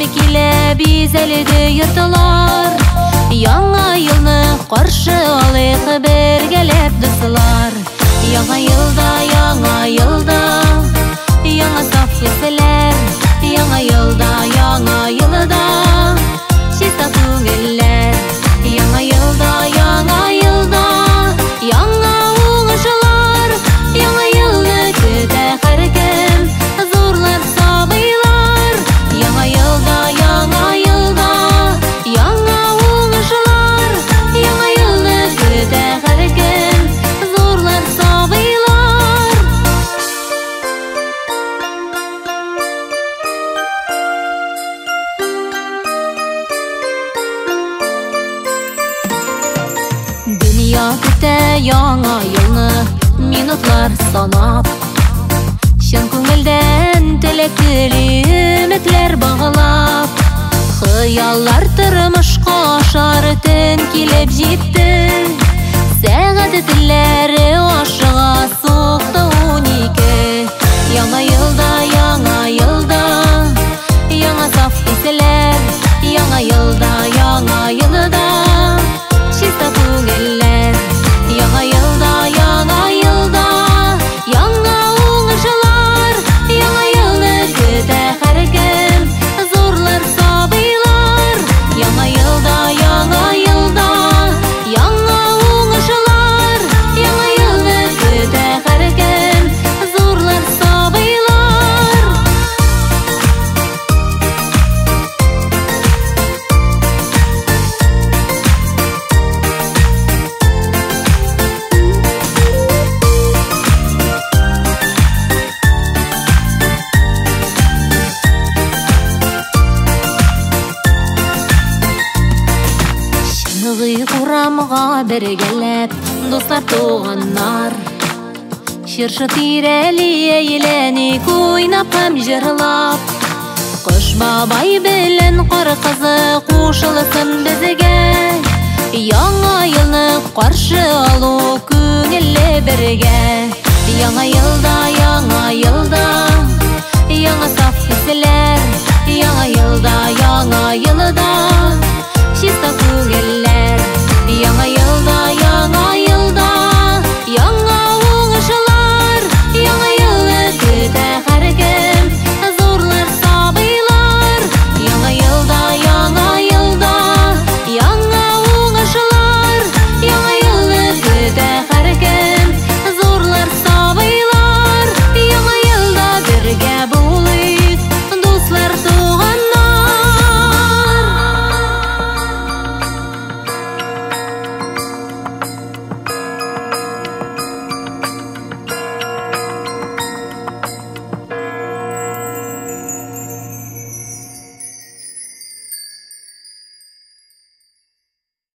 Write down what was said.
kile biz elide yırtılar. Яңа yılны qarşı alayıq birgelep dostlar. Яңа yılda, яңа saf hisler. Яңа yılda, чиста күңелләр. Яңа yılda, яңа уңышлар. Яңа yılны көтә һәркем, зурлар сабыйлар. Яңа yılda, яңа уңышлар. Яңа yılны көтә һәркем, зурлар сабыйлар. Dünya көтә яңа yılны, minutlar sanap. Шын күңелдән теләкле өметләр баглап. Хыяллар тормышка ашар төн килеп җитте. Сәгать телләре ашыга сукты 12. Яңа yılda, яңа саф хисләр. Яңа yılda, чиста күңелләр. Яңа yılda, яңа уңышлар. Яңа yılны көтә һәркем, зурлар сабыйлар. Яңа yılda, яңа уңышлар. Яңа yılны көтә һәркем, зурлар сабыйлар. Чыгыйк урамга бергәләп, дуслар туганнар. Чыршы тирәли әйләник уйнап һәм җырлап. Кош бабай белән кар кызы кушылсын безгә. Яңа yılны каршы алу күңелле бергә. Яңа yılda,